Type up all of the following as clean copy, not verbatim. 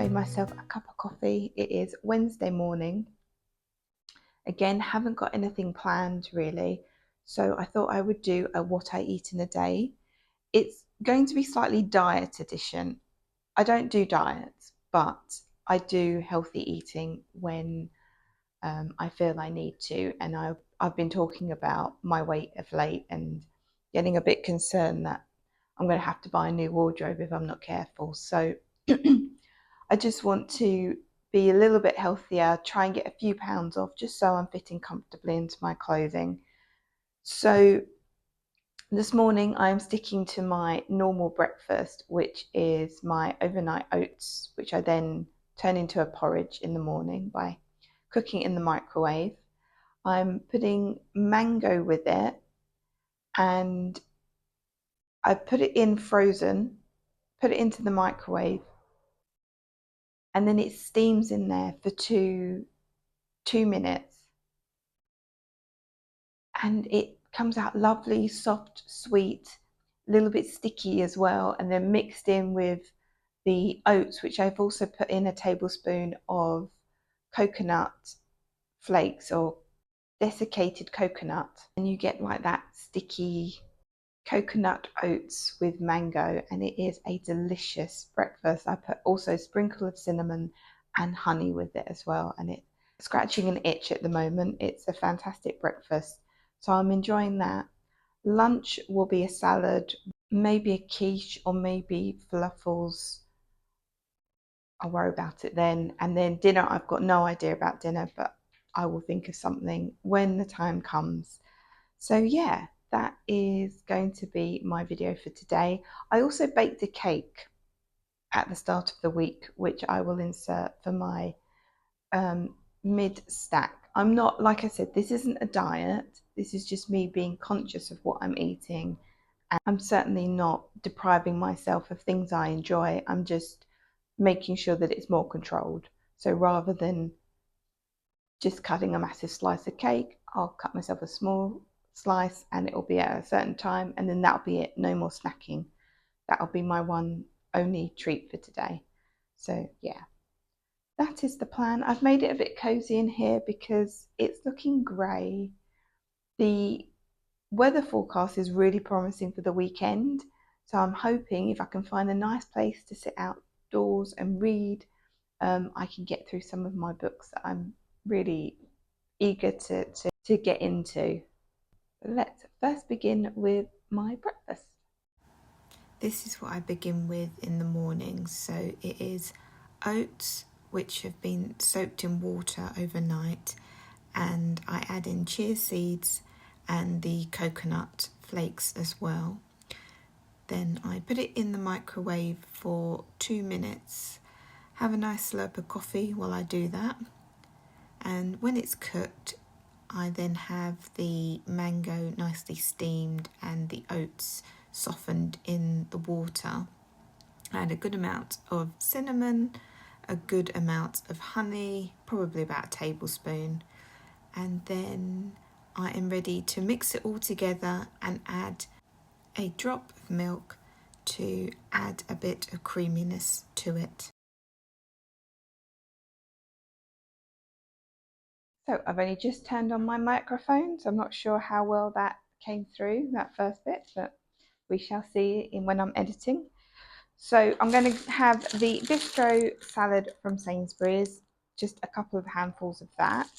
Myself a cup of coffee. It is Wednesday morning. Again, haven't got anything planned really, so I thought I would do a what I eat in a day. It's going to be slightly diet edition. I don't do diets, but I do healthy eating when I feel I need to, and I've been talking about my weight of late and getting a bit concerned that I'm going to have to buy a new wardrobe if I'm not careful. So I just want to be a little bit healthier, try and get a few pounds off just so I'm fitting comfortably into my clothing. So this morning I'm sticking to my normal breakfast, which is my overnight oats, which I then turn into a porridge in the morning by cooking it in the microwave. I'm putting mango with it, and I put it in frozen, put it into the microwave, and then it steams in there for two minutes, and it comes out lovely, soft, sweet, a little bit sticky as well, and then mixed in with the oats, which I've also put in a tablespoon of coconut flakes or desiccated coconut, and you get like that sticky coconut oats with mango, and it is a delicious breakfast. I put also a sprinkle of cinnamon and honey with it as well, and it's scratching an itch at the moment. It's a fantastic breakfast, so I'm enjoying that. Lunch will be a salad, maybe a quiche, or maybe falafels. I'll worry about it then. And then dinner, I've got no idea about dinner, but I will think of something when the time comes. So yeah, that is going to be my video for today. I also baked a cake at the start of the week, which I will insert for my mid-stack. I'm not, like I said, this isn't a diet. This is just me being conscious of what I'm eating. And I'm certainly not depriving myself of things I enjoy. I'm just making sure that it's more controlled. So rather than just cutting a massive slice of cake, I'll cut myself a small slice, and it'll be at a certain time, and then that'll be it. No more snacking. That'll be my one only treat for today. So yeah, that is the plan. I've made it a bit cozy in here because it's looking grey. The weather forecast is really promising for the weekend, so I'm hoping if I can find a nice place to sit outdoors and read, I can get through some of my books that I'm really eager to get into. Let's first begin with my breakfast. This is what I begin with in the morning. So it is oats, which have been soaked in water overnight, and I add in chia seeds and the coconut flakes as well. Then I put it in the microwave for 2 minutes. Have a nice slurp of coffee while I do that. And when it's cooked, I then have the mango nicely steamed and the oats softened in the water. Add a good amount of cinnamon, a good amount of honey, probably about a tablespoon, and then I am ready to mix it all together and add a drop of milk to add a bit of creaminess to it. So I've only just turned on my microphone, so I'm not sure how well that came through, that first bit, but we shall see when I'm editing. So I'm going to have the bistro salad from Sainsbury's, just a couple of handfuls of that.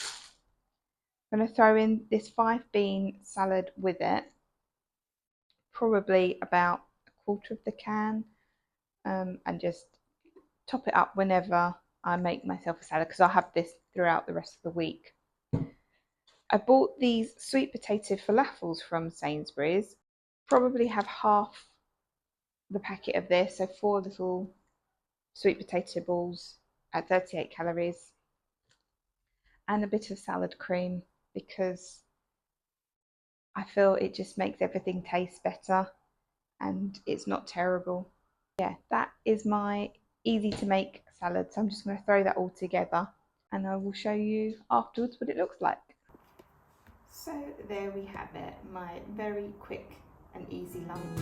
I'm going to throw in this 5-bean salad with it, probably about a quarter of the can, and just top it up whenever I make myself a salad, because I'll have this throughout the rest of the week. I bought these sweet potato falafels from Sainsbury's, probably have half the packet of this, so 4 little sweet potato balls at 38 calories, and a bit of salad cream because I feel it just makes everything taste better and it's not terrible. Yeah, that is my easy to make salad. So I'm just going to throw that all together and I will show you afterwards what it looks like. So there we have it, my very quick and easy lunch.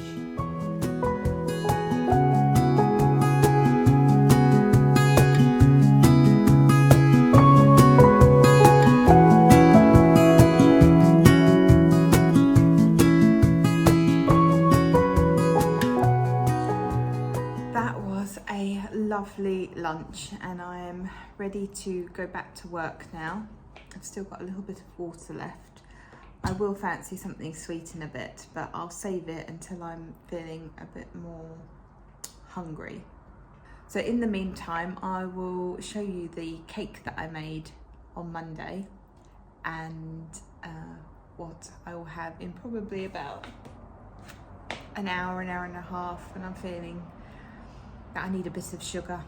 That was a lovely lunch and I am ready to go back to work now. I've still got a little bit of water left. I will fancy something sweet in a bit, but I'll save it until I'm feeling a bit more hungry. So in the meantime, I will show you the cake that I made on Monday and what I will have in probably about an hour and a half when I'm feeling that I need a bit of sugar,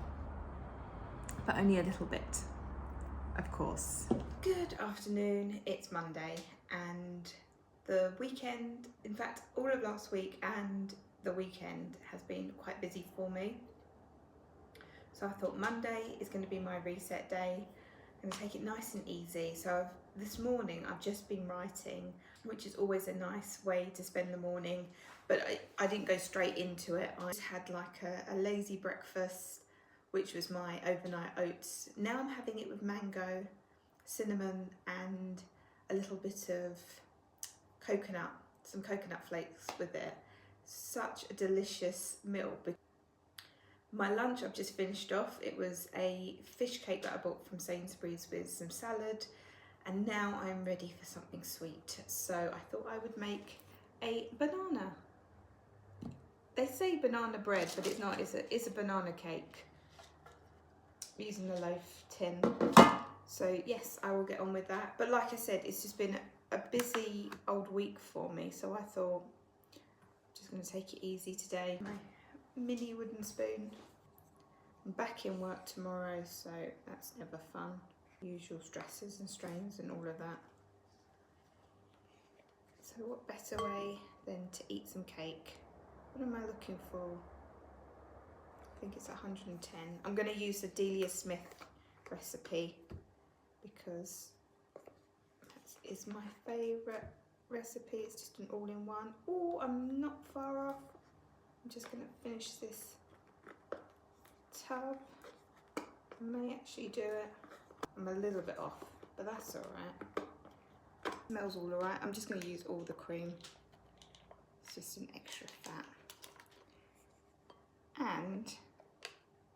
but only a little bit, of course. Good afternoon, it's Monday and the weekend, in fact all of last week and the weekend has been quite busy for me. So I thought Monday is going to be my reset day. I'm going to take it nice and easy. So this morning I've just been writing, which is always a nice way to spend the morning, but I didn't go straight into it. I just had like a lazy breakfast, which was my overnight oats. Now I'm having it with mango, cinnamon and a little bit of coconut, some coconut flakes with it. Such a delicious meal. My lunch I've just finished off. It was a fish cake that I bought from Sainsbury's with some salad, and now I'm ready for something sweet. So I thought I would make a banana. They say banana bread, but it's not. It's a banana cake using the loaf tin. So yes, I will get on with that. But like I said, it's just been a busy old week for me. So I thought I'm just going to take it easy today. My mini wooden spoon. I'm back in work tomorrow, so that's never fun. Usual stresses and strains and all of that. So what better way than to eat some cake? What am I looking for? I think it's 110. I'm going to use the Delia Smith recipe because that is my favourite recipe. It's just an all-in-one. Oh, I'm not far off. I'm just going to finish this tub. I may actually do it. I'm a little bit off, but that's alright. Smells all alright. I'm just going to use all the cream. It's just an extra fat. And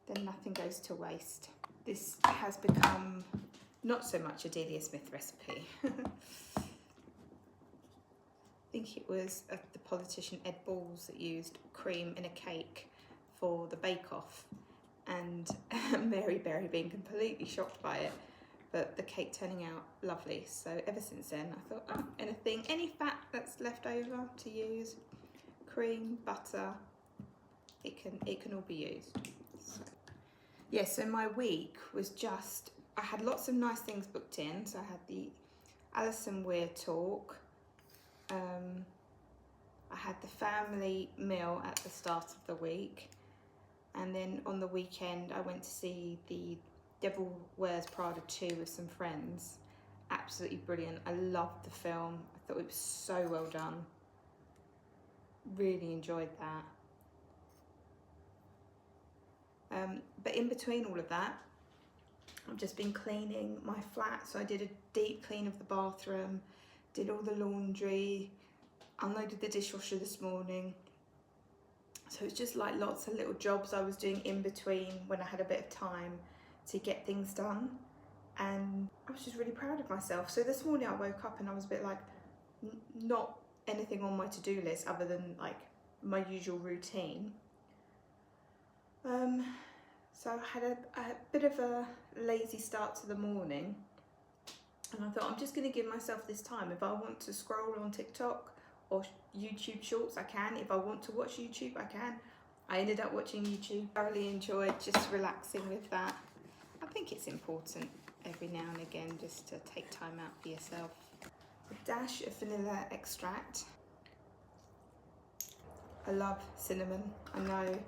then nothing goes to waste. This has become not so much a Delia Smith recipe. I think it was the politician Ed Balls that used cream in a cake for the bake-off, and Mary Berry being completely shocked by it, but the cake turning out lovely. So ever since then I thought, oh, any fat that's left over to use, cream, butter, it can all be used. So, yeah, so my week was just, I had lots of nice things booked in. So I had the Alison Weir talk, I had the family meal at the start of the week, and then on the weekend I went to see the Devil Wears Prada 2 with some friends. Absolutely brilliant. I loved the film. I thought it was so well done. Really enjoyed that. But in between all of that, I've just been cleaning my flat. So I did a deep clean of the bathroom, did all the laundry, unloaded the dishwasher this morning. So it's just like lots of little jobs I was doing in between when I had a bit of time to get things done. And I was just really proud of myself. So this morning I woke up and I was a bit like, not anything on my to-do list other than like my usual routine. So I had a bit of a lazy start to the morning, and I thought I'm just going to give myself this time. If I want to scroll on TikTok or YouTube Shorts, I can. If I want to watch YouTube, I can. I ended up watching YouTube. Thoroughly enjoyed just relaxing with that. I think it's important every now and again just to take time out for yourself. A dash of vanilla extract. I love cinnamon. I know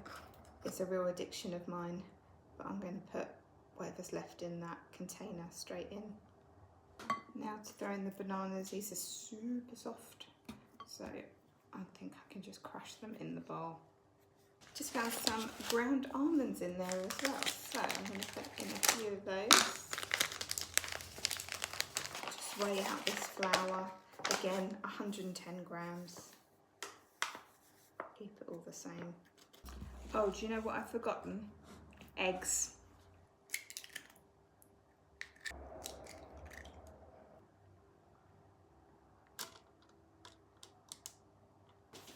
it's a real addiction of mine, but I'm going to put whatever's left in that container straight in. Now to throw in the bananas. These are super soft, so I think I can just crush them in the bowl. Just found some ground almonds in there as well, so I'm going to put in a few of those. Just weigh out this flour. Again, 110 grams. Keep it all the same. Oh, do you know what I've forgotten? Eggs.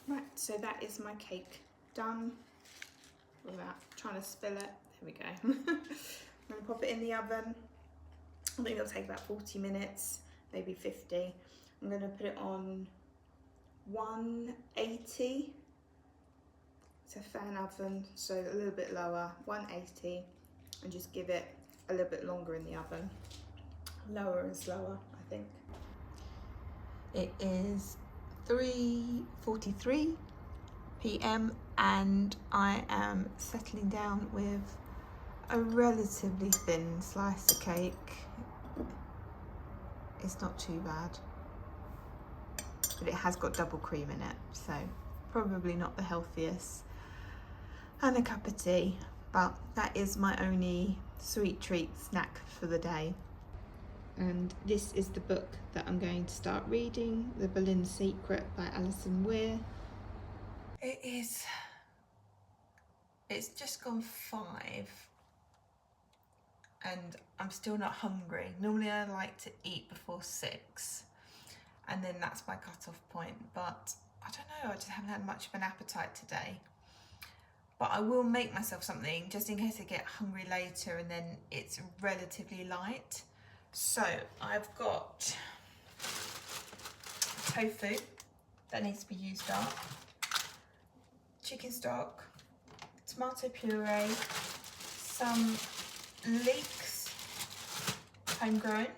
Right, so that is my cake done. Without trying to spill it. There we go. I'm going to pop it in the oven. I think it'll take about 40 minutes, maybe 50. I'm going to put it on 180. It's a fan oven, so a little bit lower, 180, and just give it a little bit longer in the oven. Lower and slower, I think. It is 3:43 p.m. and I am settling down with a relatively thin slice of cake. It's not too bad, but it has got double cream in it, so probably not the healthiest. And a cup of tea, but that is my only sweet treat snack for the day. And this is the book that I'm going to start reading, The Boleyn Secret by Alison Weir. It's just gone 5 and I'm still not hungry. Normally I like to eat before 6 and then that's my cut-off point, but I don't know, I just haven't had much of an appetite today. But I will make myself something just in case I get hungry later and then it's relatively light. So I've got tofu that needs to be used up, chicken stock, tomato puree, some leeks, homegrown.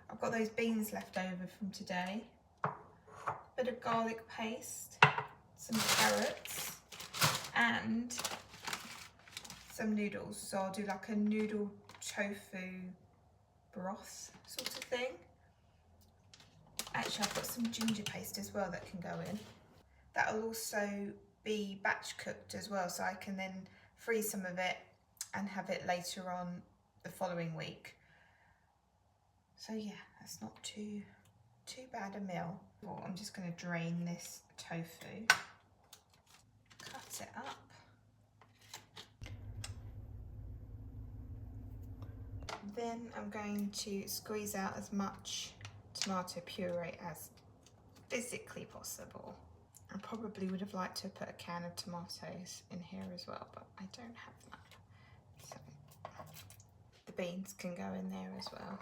I've got those beans left over from today, a bit of garlic paste, some carrots, and some noodles. So I'll do like a noodle tofu broth sort of thing. Actually, I've got some ginger paste as well that can go in. That'll also be batch cooked as well, so I can then freeze some of it and have it later on the following week. So yeah, that's not too bad a meal. Well, I'm just going to drain this tofu, cut it up. Then I'm going to squeeze out as much tomato puree as physically possible. I probably would have liked to put a can of tomatoes in here as well, but I don't have that. So the beans can go in there as well.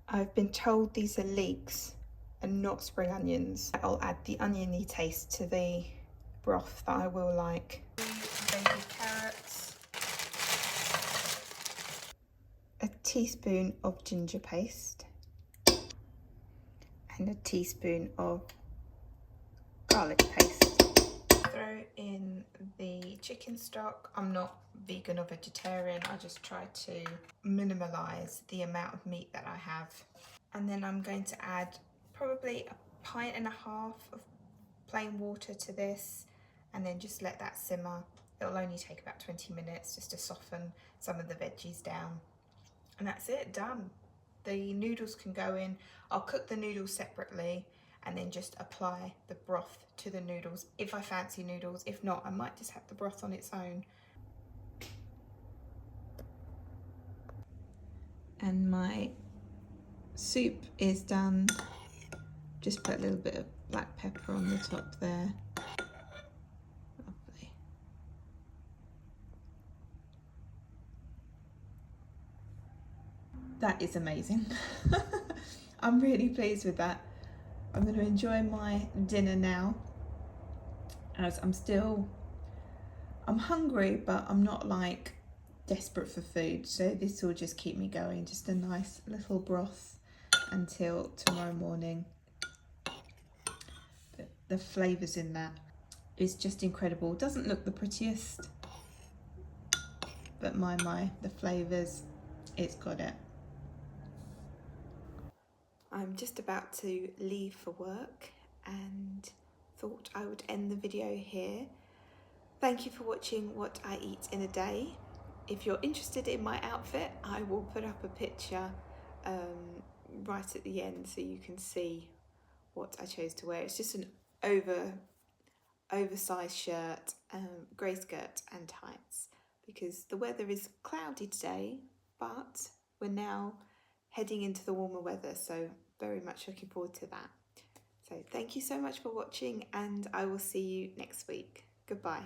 I've been told these are leeks and not spring onions. I'll add the oniony taste to the broth that I will like. Baby carrots, a teaspoon of ginger paste, and a teaspoon of garlic paste. Throw in the chicken stock. I'm not vegan or vegetarian, I just try to minimalise the amount of meat that I have. And then I'm going to add probably 1.5 pints of plain water to this, and then just let that simmer. It'll only take about 20 minutes just to soften some of the veggies down. And that's it, done. The noodles can go in. I'll cook the noodles separately and then just apply the broth to the noodles if I fancy noodles. If not, I might just have the broth on its own. And my soup is done. Just put a little bit of black pepper on the top there. Lovely. That is amazing. I'm really pleased with that. I'm going to enjoy my dinner now, as I'm hungry, but I'm not like desperate for food, so this will just keep me going. Just a nice little broth until tomorrow morning. But the flavours in that is just incredible. Doesn't look the prettiest, but my, the flavours, it's got it. I'm just about to leave for work and thought I would end the video here. Thank you for watching what I eat in a day. If you're interested in my outfit, I will put up a picture right at the end so you can see what I chose to wear. It's just an oversized shirt, grey skirt and tights, because the weather is cloudy today, but we're now heading into the warmer weather, so very much looking forward to that. So thank you so much for watching, and I will see you next week. Goodbye.